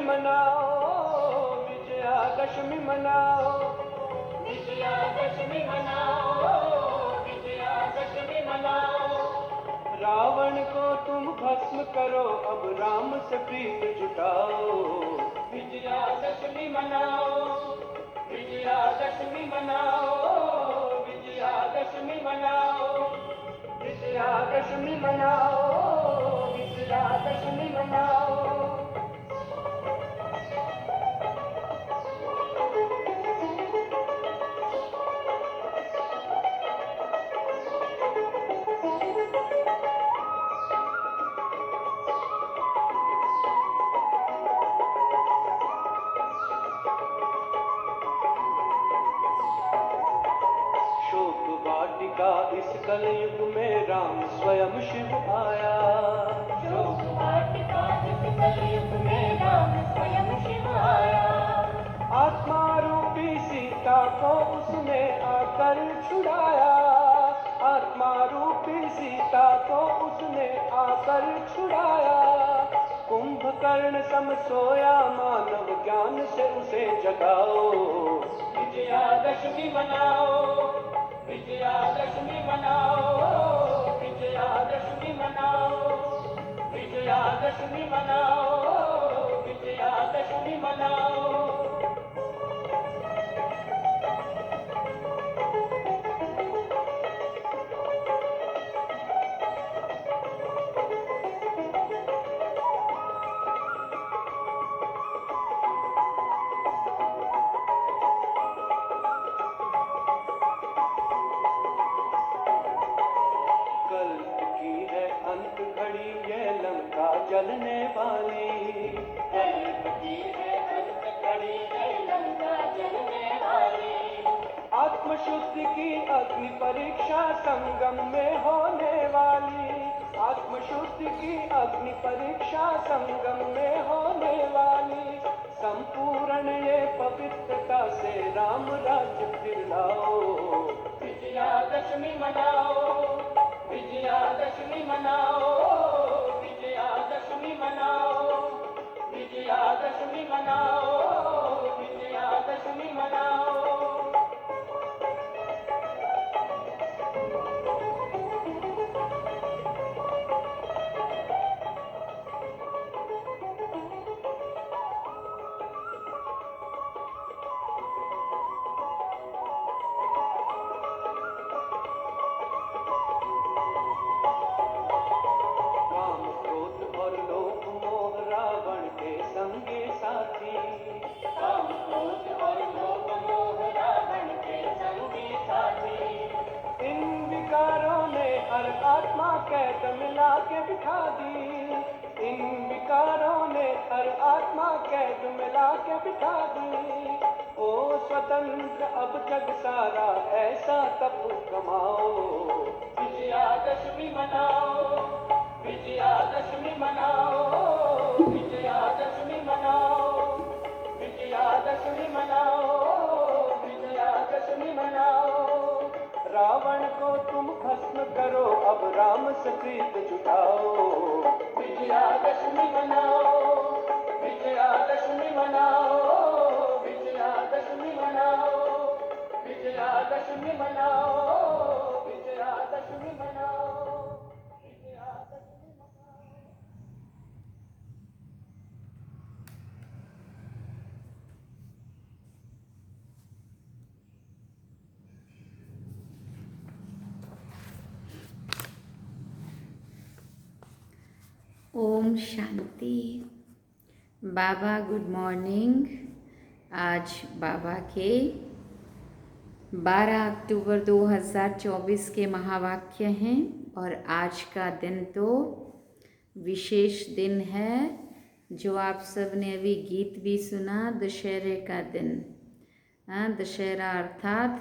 मनाओ, विजयादशमी मनाओ, विजयादशमी मनाओ, विजयादशमी मनाओ। रावण को तुम भस्म करो, अब राम से प्रीत जुटाओ। विजयादशमी मनाओ, विजयादशमी मनाओ, विजयादशमी मनाओ, विजयादशमी मनाओ, विजयादशमी मनाओ। शोक वाटिका इस कलयुग में राम स्वयं शिव आया। शोक वाटिका इस कलयुग में राम स्वयं शिव आया। आत्मा रूपी सीता को उसने आकर छुड़ाया। आत्मा रूपी सीता को उसने आकर छुड़ाया। कुंभकर्ण सम सोया, मानव ज्ञान से उसे जगाओ। विजयादशमी मनाओ, विजयादशमी मनाओ, विजयादशमी मनाओ, विजयादशमी मनाओ, विजयादशमी मनाओ। कल्प की है अंत घड़ी, ये लंका जलने वाली। कल्प की है अंत घड़ी, है लंका जलने वाली। आत्मशुद्धि की अग्नि परीक्षा संगम में होने वाली। आत्मशुद्धि की अग्नि परीक्षा संगम में होने वाली। संपूर्ण ये पवित्रता से राम राज्य फिर लाओ। विजयादशमी मनाओ, विजयादशमी मनाओ, विजयादशमी मनाओ, विजयादशमी मनाओ, विजयादशमी मनाओ। काम क्रोध और लोभ मोह रावण के संगी साथी। काम क्रोध और लोभ मोह रावण के संगी साथी। इन विकारों ने हर आत्मा कैद मिला के बिठा दी। इन विकारों ने हर आत्मा कैद मिला के बिठा दी। ओ स्वतंत्र अब जग सारा, ऐसा तप कमाओ। विजयादशमी मनाओ, विजयादशमी मनाओ, विजयादशमी मनाओ, विजयादशमी मनाओ, विजयादशमी मनाओ। रावण को तुम भस्म करो, अब राम से प्रीत जुटाओ। विजयादशमी मनाओ, विजयादशमी मनाओ, विजयादशमी मनाओ, विजयादशमी मनाओ, विजयादशमी मनाओ, विजयादशमी मनाओ। ओम शांति। बाबा गुड मॉर्निंग। आज बाबा के 12 अक्टूबर 2024 के महावाक्य हैं और आज का दिन तो विशेष दिन है, जो आप सब ने अभी गीत भी सुना, दशहरे का दिन। दशहरा अर्थात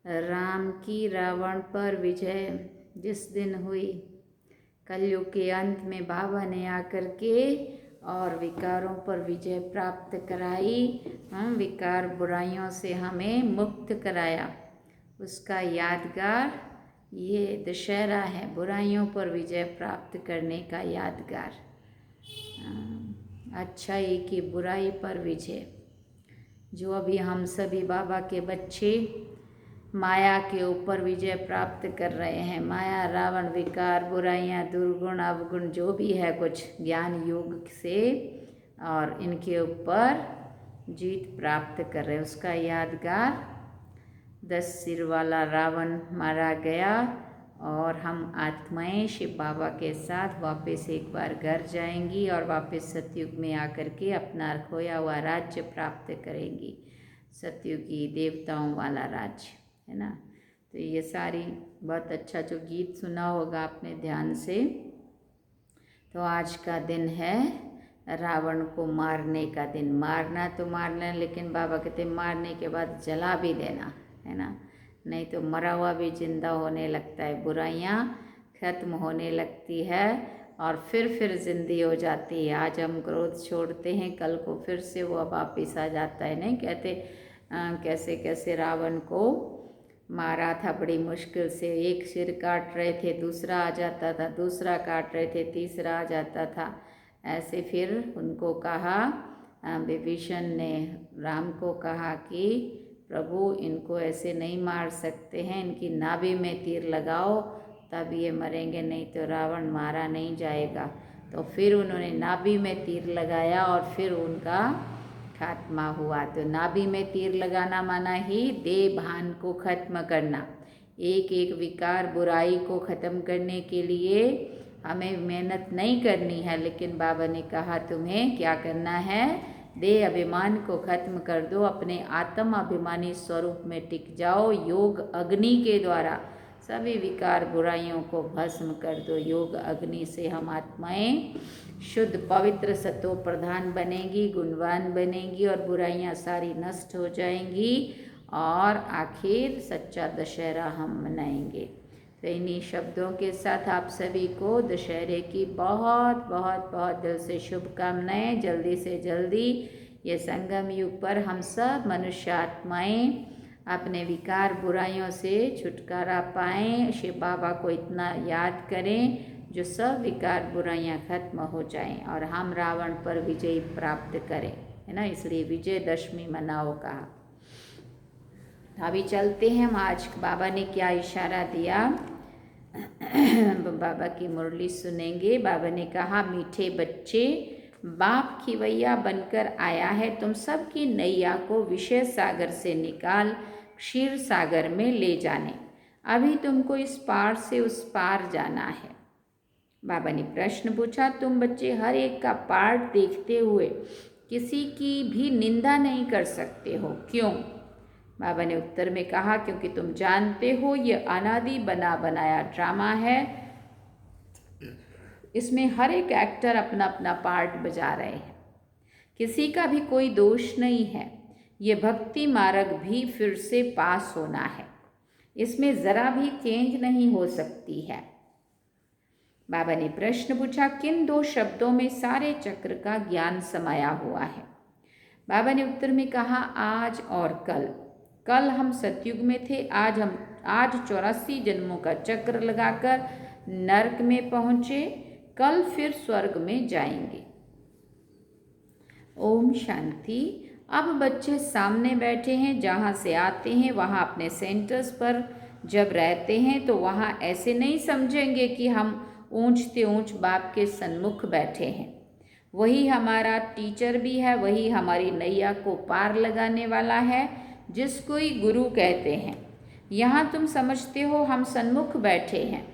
राम की रावण पर विजय जिस दिन हुई, कलयुग के अंत में बाबा ने आकर के और विकारों पर विजय प्राप्त कराई, विकार बुराइयों से हमें मुक्त कराया, उसका यादगार ये दशहरा है, बुराइयों पर विजय प्राप्त करने का यादगार। अच्छाई की बुराई पर विजय। जो अभी हम सभी बाबा के बच्चे माया के ऊपर विजय प्राप्त कर रहे हैं। माया, रावण, विकार, बुराइयां, दुर्गुण, अवगुण जो भी है कुछ ज्ञान योग से और इनके ऊपर जीत प्राप्त कर रहे हैं। उसका यादगार 10 सिर वाला रावण मारा गया और हम आत्माएं शिव बाबा के साथ वापस एक बार घर जाएंगी और वापस सतयुग में आकर के अपना खोया हुआ राज्य प्राप्त करेंगी, सतयुगी देवताओं वाला राज्य, है ना। तो ये सारी बहुत अच्छा जो गीत सुना होगा आपने ध्यान से। तो आज का दिन है रावण को मारने का दिन। मारना तो मारना, लेकिन बाबा कहते मारने के बाद जला भी देना, है ना, नहीं तो मरा हुआ भी जिंदा होने लगता है। बुराइयाँ खत्म होने लगती है और फिर जिंदी हो जाती है। आज हम क्रोध छोड़ते हैं, कल को फिर से वो वापिस आ जाता है। नहीं कहते कैसे कैसे रावण को मारा था बड़ी मुश्किल से। एक सिर काट रहे थे, दूसरा आ जाता था, दूसरा काट रहे थे, तीसरा आ जाता था। ऐसे फिर उनको कहा, विभीषण ने राम को कहा कि प्रभु इनको ऐसे नहीं मार सकते हैं, इनकी नाभि में तीर लगाओ तब ये मरेंगे, नहीं तो रावण मारा नहीं जाएगा। तो फिर उन्होंने नाभि में तीर लगाया और फिर उनका खात्मा हुआ। तो नाभि में तीर लगाना माना ही देह भान को खत्म करना। एक एक विकार बुराई को ख़त्म करने के लिए हमें मेहनत नहीं करनी है, लेकिन बाबा ने कहा तुम्हें क्या करना है, देह अभिमान को खत्म कर दो, अपने आत्म अभिमानी स्वरूप में टिक जाओ। योग अग्नि के द्वारा सभी विकार बुराइयों को भस्म कर दो। योग अग्नि से हम आत्माएं शुद्ध पवित्र सतो प्रधान बनेंगी, गुणवान बनेंगी और बुराइयां सारी नष्ट हो जाएंगी और आखिर सच्चा दशहरा हम मनाएंगे। तो इन्हीं शब्दों के साथ आप सभी को दशहरे की बहुत बहुत बहुत दिल से शुभकामनाएं। जल्दी से जल्दी ये संगम युग पर हम सब मनुष्य आत्माएं अपने विकार बुराइयों से छुटकारा पाएं। शिव बाबा को इतना याद करें जो सब विकार बुराइयां खत्म हो जाएं और हम रावण पर विजय प्राप्त करें, है ना। इसलिए विजयदशमी मनाओ कहा। अभी चलते हैं हम, आज बाबा ने क्या इशारा दिया, बाबा की मुरली सुनेंगे। बाबा ने कहा, मीठे बच्चे, बाप खिवैया बनकर आया है, तुम सब की नैया को विषय सागर से निकाल क्षीर सागर में ले जाने। अभी तुमको इस पार से उस पार जाना है। बाबा ने प्रश्न पूछा, तुम बच्चे हर एक का पार्ट देखते हुए किसी की भी निंदा नहीं कर सकते हो, क्यों? बाबा ने उत्तर में कहा, क्योंकि तुम जानते हो ये अनादि बना बनाया ड्रामा है। इसमें हर एक एक्टर अपना अपना पार्ट बजा रहे हैं, किसी का भी कोई दोष नहीं है। ये भक्ति मार्ग भी फिर से पास होना है, इसमें ज़रा भी चेंज नहीं हो सकती है। बाबा ने प्रश्न पूछा, किन 2 शब्दों में सारे चक्र का ज्ञान समाया हुआ है? बाबा ने उत्तर में कहा, आज और कल। कल हम सतयुग में थे, आज 84 जन्मों का चक्र लगाकर नरक में पहुँचे, कल फिर स्वर्ग में जाएंगे। ओम शांति। अब बच्चे सामने बैठे हैं, जहाँ से आते हैं वहाँ अपने सेंटर्स पर जब रहते हैं तो वहाँ ऐसे नहीं समझेंगे कि हम ऊंचते ऊंच बाप के सन्मुख बैठे हैं। वही हमारा टीचर भी है, वही हमारी नैया को पार लगाने वाला है, जिसको ही गुरु कहते हैं। यहाँ तुम समझते हो हम सन्मुख बैठे हैं।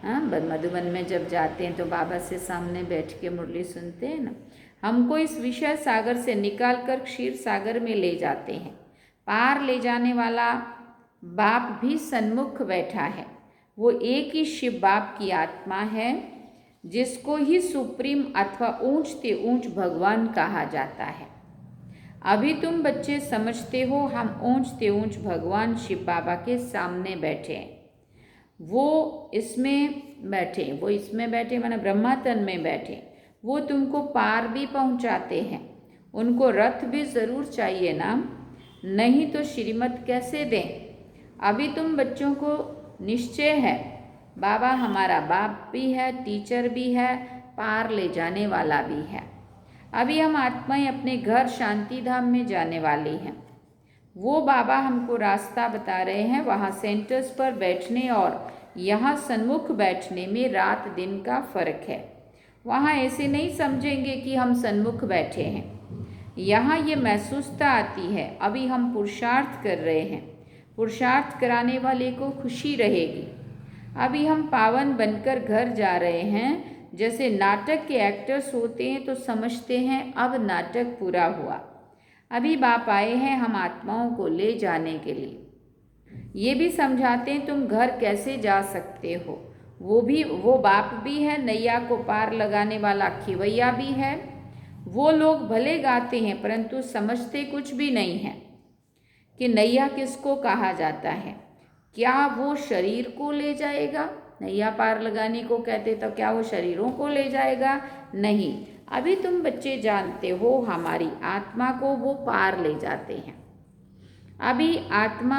हाँ, मधुबन में जब जाते हैं तो बाबा से सामने बैठ के मुरली सुनते हैं ना। हमको इस विषय सागर से निकाल कर क्षीर सागर में ले जाते हैं। पार ले जाने वाला बाप भी सन्मुख बैठा है। वो एक ही शिव बाप की आत्मा है, जिसको ही सुप्रीम अथवा ऊंचते ऊंच भगवान कहा जाता है। अभी तुम बच्चे समझते हो हम ऊंचते ऊंच भगवान शिव बाबा के सामने बैठे हैं। वो इसमें बैठे माने ब्रह्मातन में बैठे। वो तुमको पार भी पहुंचाते हैं। उनको रथ भी ज़रूर चाहिए ना, नहीं तो श्रीमत कैसे दें। अभी तुम बच्चों को निश्चय है बाबा हमारा बाप भी है, टीचर भी है, पार ले जाने वाला भी है। अभी हम आत्माएं अपने घर शांति धाम में जाने वाली हैं। वो बाबा हमको रास्ता बता रहे हैं। वहाँ सेंटर्स पर बैठने और यहाँ सन्मुख बैठने में रात दिन का फर्क है। वहाँ ऐसे नहीं समझेंगे कि हम सन्मुख बैठे हैं। यहाँ ये महसूसता आती है अभी हम पुरुषार्थ कर रहे हैं। पुरुषार्थ कराने वाले को खुशी रहेगी। अभी हम पावन बनकर घर जा रहे हैं। जैसे नाटक के एक्टर्स होते हैं तो समझते हैं अब नाटक पूरा हुआ। अभी बाप आए हैं हम आत्माओं को ले जाने के लिए। ये भी समझाते हैं तुम घर कैसे जा सकते हो। वो बाप भी है, नैया को पार लगाने वाला खिवैया भी है। वो लोग भले गाते हैं परंतु समझते कुछ भी नहीं है कि नैया किसको कहा जाता है। क्या वो शरीर को ले जाएगा? नैया पार लगाने को कहते तो क्या वो शरीरों को ले जाएगा? नहीं। अभी तुम बच्चे जानते हो हमारी आत्मा को वो पार ले जाते हैं। अभी आत्मा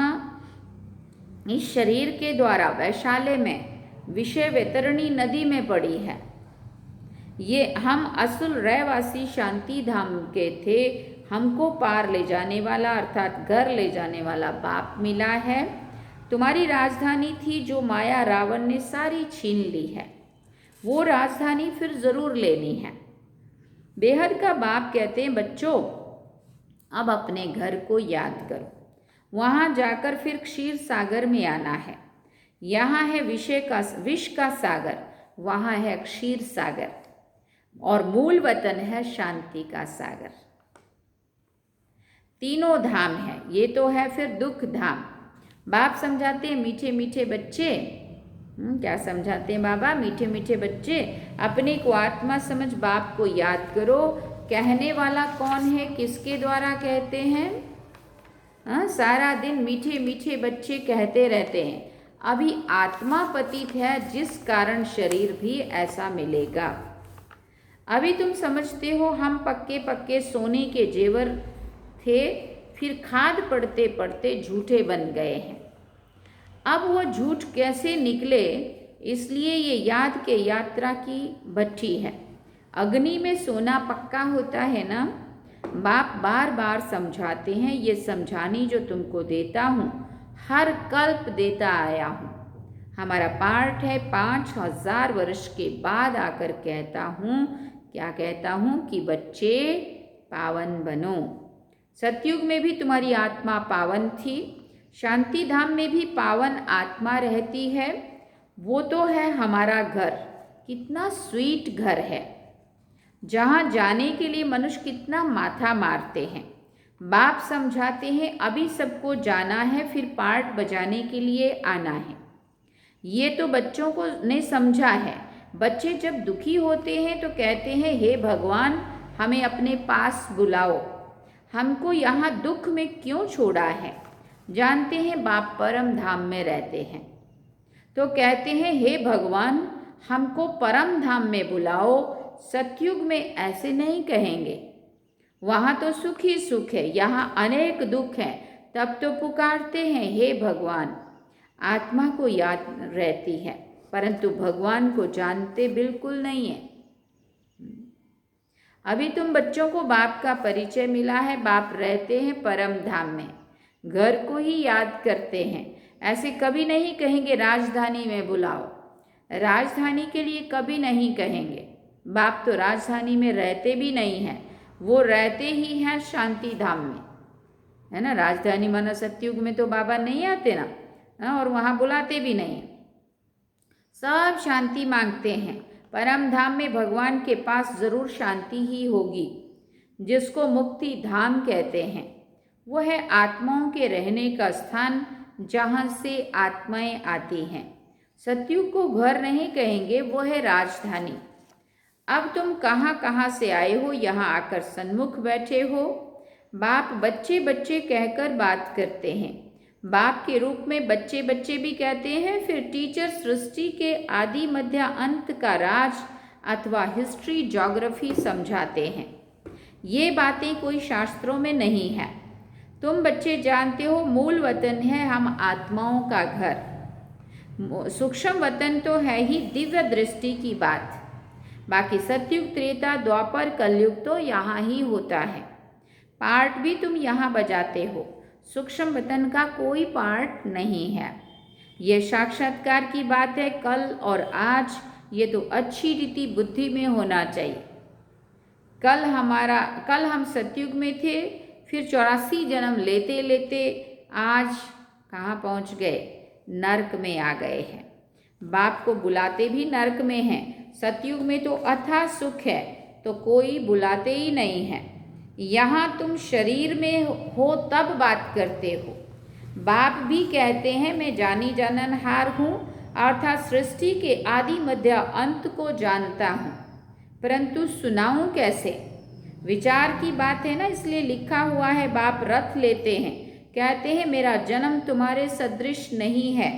इस शरीर के द्वारा वैशाल्य में विषय वैतरणी नदी में पड़ी है। ये हम असुल रहवासी शांति धाम के थे। हमको पार ले जाने वाला अर्थात घर ले जाने वाला बाप मिला है। तुम्हारी राजधानी थी जो माया रावण ने सारी छीन ली है। वो राजधानी फिर ज़रूर लेनी है। बेहद का बाप कहते हैं बच्चों अब अपने घर को याद करो। वहाँ जाकर फिर क्षीर सागर में आना है। यहाँ है विष का सागर, वहाँ है क्षीर सागर और मूल वतन है शांति का सागर। तीनों धाम है। ये तो है फिर दुख धाम। बाप समझाते हैं मीठे मीठे बच्चे। क्या समझाते हैं बाबा? मीठे मीठे बच्चे अपने को आत्मा समझ बाप को याद करो। कहने वाला कौन है? किसके द्वारा कहते हैं? सारा दिन मीठे मीठे बच्चे कहते रहते हैं। अभी आत्मा पतित है जिस कारण शरीर भी ऐसा मिलेगा। अभी तुम समझते हो हम पक्के पक्के सोने के जेवर थे, फिर खाद पड़ते पड़ते झूठे बन गए हैं। अब वो झूठ कैसे निकले, इसलिए ये याद के यात्रा की भट्ठी है। अग्नि में सोना पक्का होता है ना। बाप बार बार समझाते हैं ये समझानी जो तुमको देता हूँ हर कल्प देता आया हूँ। हमारा पाठ है 5000 वर्ष के बाद आकर कहता हूँ, क्या कहता हूँ कि बच्चे पावन बनो। सतयुग में भी तुम्हारी आत्मा पावन थी। शांति धाम में भी पावन आत्मा रहती है। वो तो है हमारा घर। कितना स्वीट घर है जहाँ जाने के लिए मनुष्य कितना माथा मारते हैं। बाप समझाते हैं अभी सबको जाना है, फिर पार्ट बजाने के लिए आना है। ये तो बच्चों को ने समझा है। बच्चे जब दुखी होते हैं तो कहते हैं हे भगवान हमें अपने पास बुलाओ। हमको यहाँ दुख में क्यों छोड़ा है? जानते हैं बाप परम धाम में रहते हैं तो कहते हैं हे भगवान हमको परम धाम में बुलाओ। सतयुग में ऐसे नहीं कहेंगे, वहाँ तो सुख ही सुख है, यहाँ अनेक दुख हैं। तब तो पुकारते हैं हे भगवान। आत्मा को याद रहती है परंतु भगवान को जानते बिल्कुल नहीं है। अभी तुम बच्चों को बाप का परिचय मिला है। बाप रहते हैं परम धाम में, घर को ही याद करते हैं। ऐसे कभी नहीं कहेंगे राजधानी में बुलाओ। राजधानी के लिए कभी नहीं कहेंगे। बाप तो राजधानी में रहते भी नहीं हैं, वो रहते ही हैं शांति धाम में, है ना। राजधानी माना सतयुग में तो बाबा नहीं आते ना, और वहाँ बुलाते भी नहीं। सब शांति मांगते हैं। परम धाम में भगवान के पास ज़रूर शांति ही होगी, जिसको मुक्ति धाम कहते हैं। वो है आत्माओं के रहने का स्थान जहाँ से आत्माएं आती हैं। सतयुग को घर नहीं कहेंगे, वो है राजधानी। अब तुम कहाँ कहाँ से आए हो, यहाँ आकर सन्मुख बैठे हो। बाप बच्चे बच्चे कहकर बात करते हैं। बाप के रूप में बच्चे बच्चे भी कहते हैं। फिर टीचर सृष्टि के आदि मध्य अंत का राज अथवा हिस्ट्री ज्योग्राफी समझाते हैं। ये बातें कोई शास्त्रों में नहीं है। तुम बच्चे जानते हो मूल वतन है हम आत्माओं का घर। सूक्ष्म वतन तो है ही दिव्य दृष्टि की बात। बाकी सतयुग, त्रेता, द्वापर, कलयुग तो यहाँ ही होता है। पार्ट भी तुम यहाँ बजाते हो, सूक्ष्म वतन का कोई पार्ट नहीं है। ये साक्षात्कार की बात है, कल और आज, ये तो अच्छी रीति बुद्धि में होना चाहिए। कल हम सतयुग में थे, फिर 84 जन्म लेते लेते आज कहाँ पहुँच गए? नरक में आ गए हैं। बाप को बुलाते भी नरक में हैं। सतयुग में तो अथाह सुख है, तो कोई बुलाते ही नहीं है। यहाँ तुम शरीर में हो तब बात करते हो। बाप भी कहते हैं मैं जानी जाननहार हूँ, अर्थात सृष्टि के आदि मध्य अंत को जानता हूँ, परंतु सुनाऊँ कैसे? विचार की बात है ना, इसलिए लिखा हुआ है। बाप रथ लेते हैं, कहते हैं मेरा जन्म तुम्हारे सदृश नहीं है,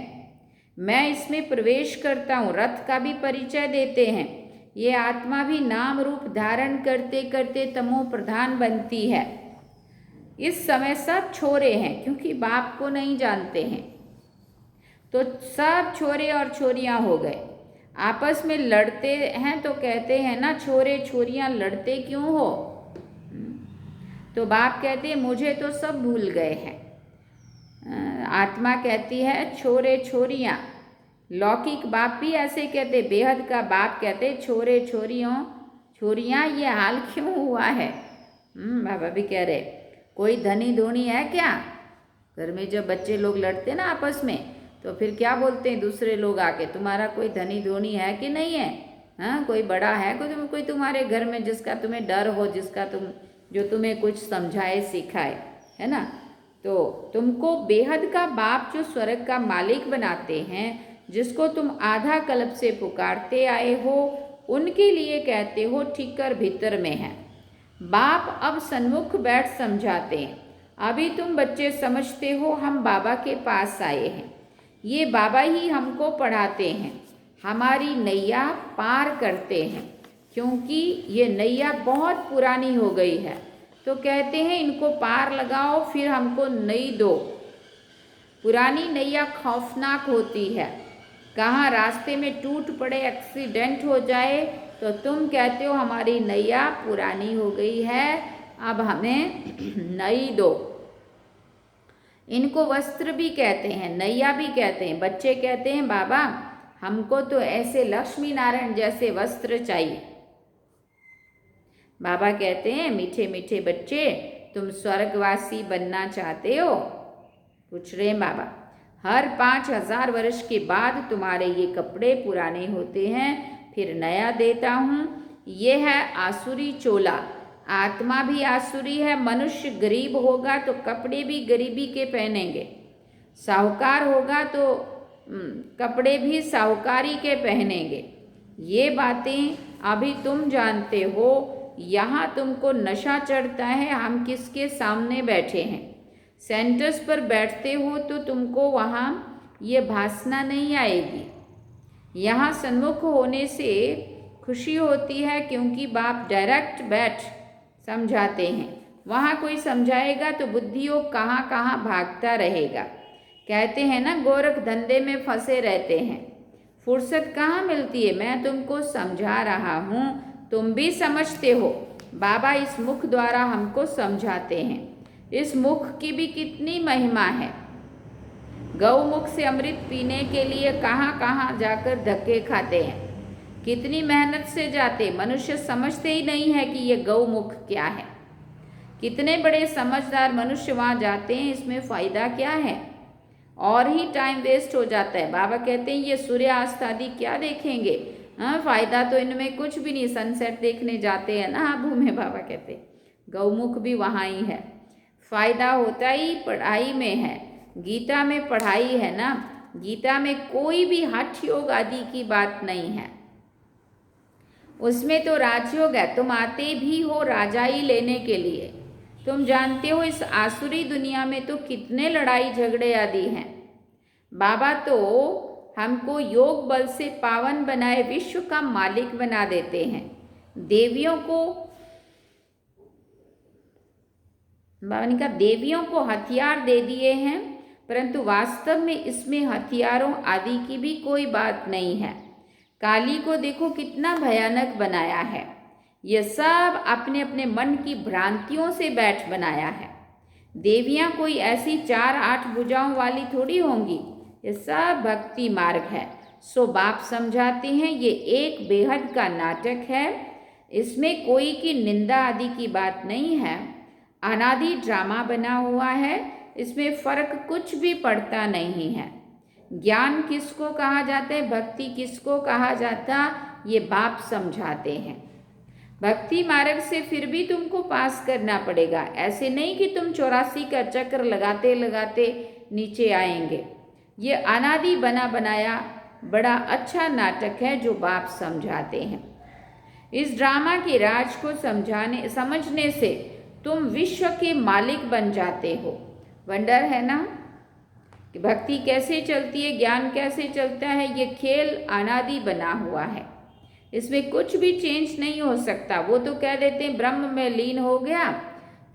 मैं इसमें प्रवेश करता हूँ। रथ का भी परिचय देते हैं। ये आत्मा भी नाम रूप धारण करते करते तमो प्रधान बनती है। इस समय सब छोरे हैं, क्योंकि बाप को नहीं जानते हैं, तो सब छोरे और छोरियां हो गए। आपस में लड़ते हैं तो कहते हैं ना, छोरे छोरियां लड़ते क्यों हो? तो बाप कहते हैं मुझे तो सब भूल गए हैं। आत्मा कहती है छोरे छोरियां। लौकिक बाप भी ऐसे कहते, बेहद का बाप कहते छोरे छोरियां ये हाल क्यों हुआ है? बाबा भी कह रहे कोई धनी धोनी है क्या? घर में जब बच्चे लोग लड़ते ना आपस में, तो फिर क्या बोलते हैं दूसरे लोग आके, तुम्हारा कोई धनी धोनी है कि नहीं है? हाँ, कोई बड़ा है कोई तुम्हारे घर में जिसका तुम्हें डर हो, जो तुम्हें कुछ समझाए सिखाए, है ना? तो तुमको बेहद का बाप जो स्वर्ग का मालिक बनाते हैं, जिसको तुम आधा कल्प से पुकारते आए हो, उनके लिए कहते हो ठिक्कर भीतर में है। बाप अब सन्मुख बैठ समझाते हैं। अभी तुम बच्चे समझते हो हम बाबा के पास आए हैं, ये बाबा ही हमको पढ़ाते हैं, हमारी नैया पार करते हैं, क्योंकि ये नैया बहुत पुरानी हो गई है। तो कहते हैं इनको पार लगाओ, फिर हमको नई दो। पुरानी नैया खौफनाक होती है, कहाँ रास्ते में टूट पड़े, एक्सीडेंट हो जाए, तो तुम कहते हो हमारी नैया पुरानी हो गई है, अब हमें नई दो। इनको वस्त्र भी कहते हैं, नैया भी कहते हैं। बच्चे कहते हैं बाबा हमको तो ऐसे लक्ष्मी नारायण जैसे वस्त्र चाहिए। बाबा कहते हैं मीठे मीठे बच्चे, तुम स्वर्गवासी बनना चाहते हो? पूछ रहे हैं बाबा। हर 5000 वर्ष के बाद तुम्हारे ये कपड़े पुराने होते हैं, फिर नया देता हूँ। ये है आसुरी चोला। आत्मा भी आसुरी है। मनुष्य गरीब होगा तो कपड़े भी गरीबी के पहनेंगे, साहूकार होगा तो कपड़े भी साहूकारी के पहनेंगे। ये बातें अभी तुम जानते हो। यहाँ तुमको नशा चढ़ता है, हम किसके सामने बैठे हैं। सेंटर्स पर बैठते हो तो तुमको वहाँ ये भासना नहीं आएगी। यहाँ सन्मुख होने से खुशी होती है, क्योंकि बाप डायरेक्ट बैठ समझाते हैं। वहाँ कोई समझाएगा तो बुद्धियों कहाँ कहाँ भागता रहेगा। कहते हैं ना गोरख धंधे में फंसे रहते हैं, फुर्सत कहाँ मिलती है। मैं तुमको समझा रहा हूँ, तुम भी समझते हो। बाबा इस मुख द्वारा हमको समझाते हैं। इस मुख की भी कितनी महिमा है। गौमुख से अमृत पीने के लिए कहाँ कहाँ जाकर धक्के खाते हैं, कितनी मेहनत से जाते। मनुष्य समझते ही नहीं है कि ये गौमुख क्या है। कितने बड़े समझदार मनुष्य वहाँ जाते हैं, इसमें फ़ायदा क्या है? और ही टाइम वेस्ट हो जाता है। बाबा कहते हैं ये सूर्यास्त आदि क्या देखेंगे, हाँ फ़ायदा तो इनमें कुछ भी नहीं। सनसेट देखने जाते हैं ना आबू में, बाबा कहते गौमुख भी वहाँ ही है। फ़ायदा होता ही पढ़ाई में है। गीता में पढ़ाई है ना, गीता में कोई भी हठ योग आदि की बात नहीं है। उसमें तो राजयोग है। तुम आते भी हो राजाई लेने के लिए। तुम जानते हो इस आसुरी दुनिया में तो कितने लड़ाई झगड़े आदि हैं। बाबा तो हमको योग बल से पावन बनाए विश्व का मालिक बना देते हैं। देवियों को, बाबा ने कहा देवियों को हथियार दे दिए हैं, परंतु वास्तव में इसमें हथियारों आदि की भी कोई बात नहीं है। काली को देखो कितना भयानक बनाया है। ये सब अपने अपने मन की भ्रांतियों से बैठ बनाया है। देवियां कोई ऐसी 4-8 भुजाओं वाली थोड़ी होंगी। ये सब भक्ति मार्ग है। सो बाप समझाते हैं ये एक बेहद का नाटक है। इसमें कोई की निंदा आदि की बात नहीं है। अनादि ड्रामा बना हुआ है। इसमें फर्क कुछ भी पड़ता नहीं है। ज्ञान किसको कहा जाता है, भक्ति किसको कहा जाता, ये बाप समझाते हैं। भक्ति मार्ग से फिर भी तुमको पास करना पड़ेगा। ऐसे नहीं कि तुम 84 का चक्र लगाते लगाते नीचे आएंगे। ये अनादि बना बनाया बड़ा अच्छा नाटक है जो बाप समझाते हैं। इस ड्रामा के राज को समझने से तुम विश्व के मालिक बन जाते हो। वंडर है ना कि भक्ति कैसे चलती है, ज्ञान कैसे चलता है। ये खेल अनादि बना हुआ है। इसमें कुछ भी चेंज नहीं हो सकता। वो तो कह देते हैं ब्रह्म में लीन हो गया,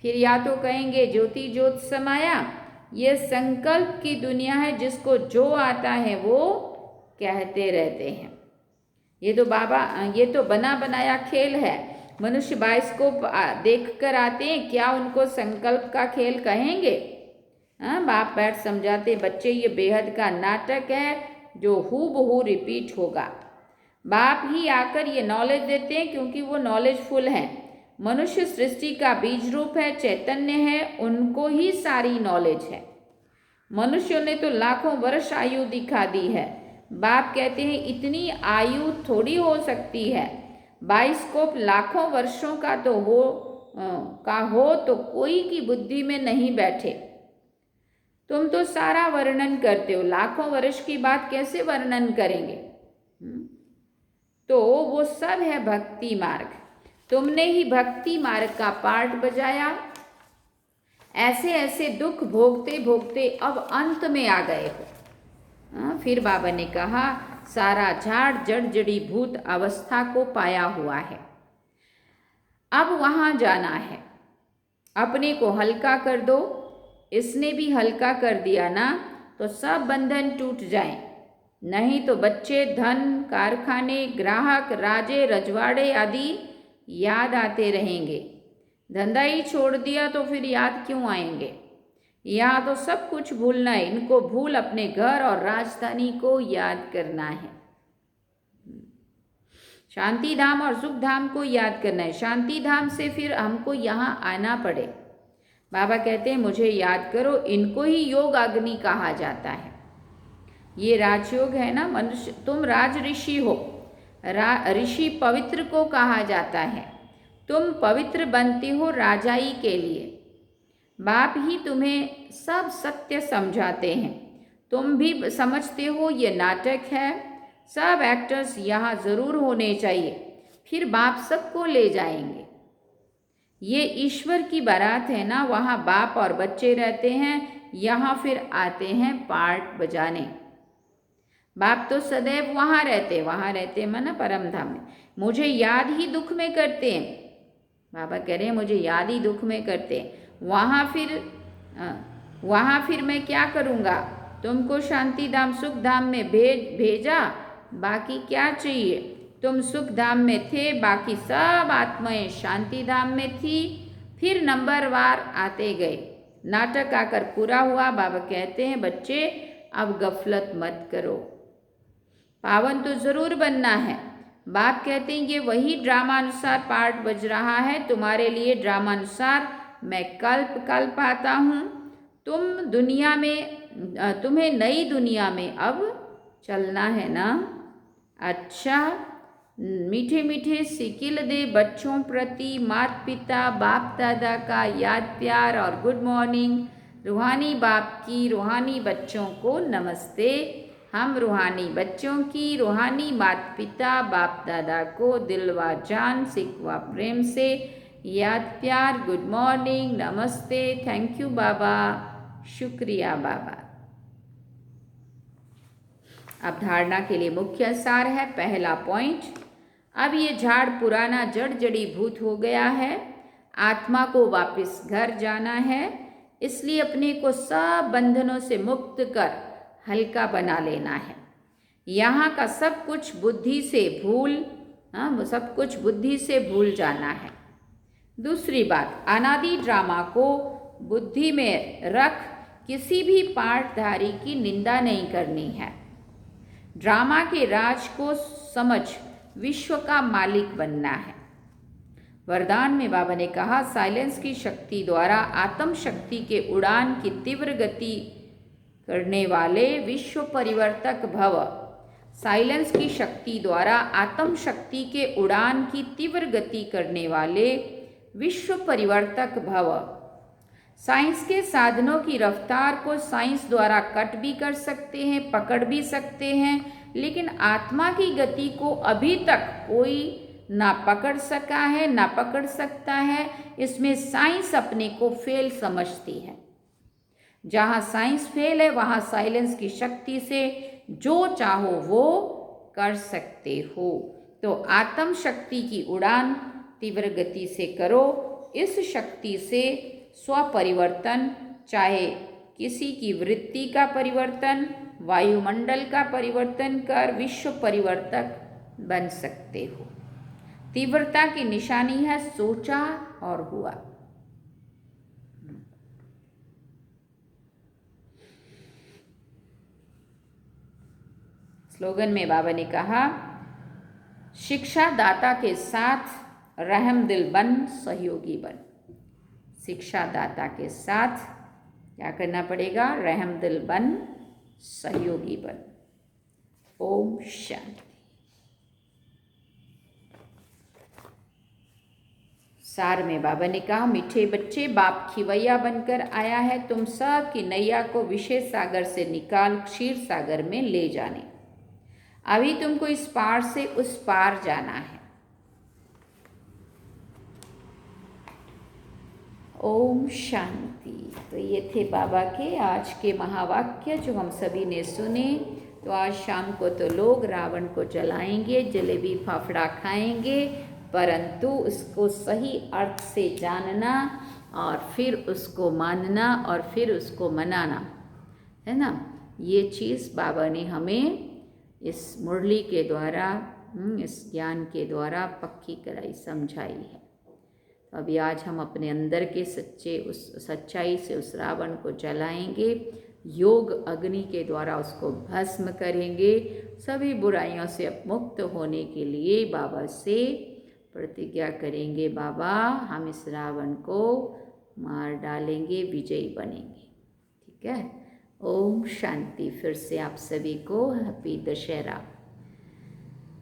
फिर या तो कहेंगे ज्योति ज्योत समाया। ये संकल्प की दुनिया है, जिसको जो आता है वो कहते रहते हैं। ये तो बना बनाया खेल है। मनुष्य बाइस्कोप देख कर आते हैं, क्या उनको संकल्प का खेल कहेंगे? बाप बैठ समझाते बच्चे ये बेहद का नाटक है जो हूबहू रिपीट होगा। बाप ही आकर ये नॉलेज देते हैं क्योंकि वो नॉलेजफुल है। मनुष्य सृष्टि का बीज रूप है, चैतन्य है, उनको ही सारी नॉलेज है। मनुष्यों ने तो लाखों वर्ष आयु दिखा दी है। बाप कहते हैं इतनी आयु थोड़ी हो सकती है। बाइस्कोप लाखों वर्षों का हो तो कोई की बुद्धि में नहीं बैठे। तुम तो सारा वर्णन करते हो, लाखों वर्ष की बात कैसे वर्णन करेंगे? तो वो सब है भक्ति मार्ग। तुमने ही भक्ति मार्ग का पार्ट बजाया। ऐसे ऐसे दुख भोगते भोगते अब अंत में आ गए हो। फिर बाबा ने कहा सारा झाड़ जड़ जड़ी भूत अवस्था को पाया हुआ है। अब वहाँ जाना है। अपने को हल्का कर दो। इसने भी हल्का कर दिया ना तो सब बंधन टूट जाएं। नहीं तो बच्चे, धन, कारखाने, ग्राहक, राजे, रजवाड़े आदि याद आते रहेंगे। धंधा ही छोड़ दिया तो फिर याद क्यों आएंगे? यहाँ तो सब कुछ भूलना है। इनको भूल अपने घर और राजधानी को याद करना है। शांति धाम और सुख धाम को याद करना है। शांति धाम से फिर हमको यहाँ आना पड़े। बाबा कहते हैं मुझे याद करो। इनको ही योग अग्नि कहा जाता है। ये राजयोग है ना। मनुष्य तुम राज ऋषि हो। ऋषि पवित्र को कहा जाता है। तुम पवित्र बनते हो राजाई के लिए। बाप ही तुम्हें सब सत्य समझाते हैं। तुम भी समझते हो ये नाटक है। सब एक्टर्स यहाँ ज़रूर होने चाहिए। फिर बाप सबको ले जाएंगे। ये ईश्वर की बारात है ना। वहाँ बाप और बच्चे रहते हैं। यहाँ फिर आते हैं पार्ट बजाने। बाप तो सदैव वहाँ रहते माना परम धाम में। मुझे याद ही दुख में करते हैं। बाबा कह रहे हैं मुझे याद ही दुख में करते हैं। वहाँ फिर मैं क्या करूँगा? तुमको शांति धाम सुख धाम में भेजा। बाकी क्या चाहिए? तुम सुख धाम में थे, बाकी सब आत्माएं शांति धाम में थी। फिर नंबरवार आते गए। नाटक आकर पूरा हुआ। बाबा कहते हैं बच्चे अब गफलत मत करो। पावन तो ज़रूर बनना है। बाप कहते हैं ये वही ड्रामानुसार पार्ट बज रहा है तुम्हारे लिए। ड्रामानुसार मैं कल्प आता हूँ। तुम्हें नई दुनिया में अब चलना है ना। अच्छा, मीठे मीठे सिकिल दे बच्चों प्रति माता पिता बाप दादा का याद प्यार और गुड मॉर्निंग। रूहानी बाप की रूहानी बच्चों को नमस्ते। हम रूहानी बच्चों की रूहानी माता पिता बाप दादा को दिलवा जान सिकवा प्रेम से याद प्यार, गुड मॉर्निंग, नमस्ते, थैंक यू बाबा, शुक्रिया बाबा। अब धारणा के लिए मुख्य सार है। पहला पॉइंट, अब ये झाड़ पुराना जड़ जड़ी भूत हो गया है। आत्मा को वापस घर जाना है। इसलिए अपने को सब बंधनों से मुक्त कर हल्का बना लेना है। यहाँ का सब कुछ बुद्धि से वो सब कुछ बुद्धि से भूल जाना है। दूसरी बात, अनादि ड्रामा को बुद्धि में रख किसी भी पाठधारी की निंदा नहीं करनी है। ड्रामा के राज को समझ विश्व का मालिक बनना है। वरदान में बाबा ने कहा, साइलेंस की शक्ति द्वारा आत्म शक्ति के उड़ान की तीव्र गति करने वाले विश्व परिवर्तक भव। साइलेंस की शक्ति द्वारा आत्म शक्ति के उड़ान की तीव्र गति करने वाले विश्व परिवर्तक भव। साइंस के साधनों की रफ्तार को साइंस द्वारा कट भी कर सकते हैं, पकड़ भी सकते हैं, लेकिन आत्मा की गति को अभी तक कोई ना पकड़ सका है, ना पकड़ सकता है। इसमें साइंस अपने को फेल समझती है। जहाँ साइंस फेल है वहाँ साइलेंस की शक्ति से जो चाहो वो कर सकते हो। तो आत्म शक्ति की उड़ान तीव्र गति से करो। इस शक्ति से स्वपरिवर्तन, चाहे किसी की वृत्ति का परिवर्तन, वायुमंडल का परिवर्तन कर विश्व परिवर्तक बन सकते हो। तीव्रता की निशानी है सोचा और हुआ। स्लोगन में बाबा ने कहा, शिक्षा दाता के साथ रहम दिल बन, सहयोगी बन। शिक्षा दाता के साथ क्या करना पड़ेगा? रहम दिल बन, सहयोगी बन। ओम शांति। सार में बाबा ने कहा, मीठे बच्चे, बाप खिवैया बनकर आया है तुम सब की नैया को विशेष सागर से निकाल क्षीर सागर में ले जाने। अभी तुमको इस पार से उस पार जाना है। ओम शांति। तो ये थे बाबा के आज के महावाक्य जो हम सभी ने सुने। तो आज शाम को तो लोग रावण को जलाएंगे, जलेबी फाफड़ा खाएंगे, परंतु उसको सही अर्थ से जानना और फिर उसको मानना और फिर उसको मनाना है ना। ये चीज़ बाबा ने हमें इस मुरली के द्वारा, इस ज्ञान के द्वारा पक्की कराई, समझाई है। तो अभी आज हम अपने अंदर के सच्चाई से उस रावण को जलाएंगे, योग अग्नि के द्वारा उसको भस्म करेंगे। सभी बुराइयों से मुक्त होने के लिए बाबा से प्रतिज्ञा करेंगे, बाबा हम इस रावण को मार डालेंगे, विजयी बनेंगे। ठीक है। ओम शांति। फिर से आप सभी को हैप्पी दशहरा।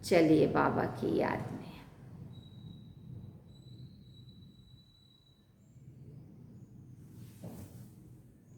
चलिए बाबा की याद में।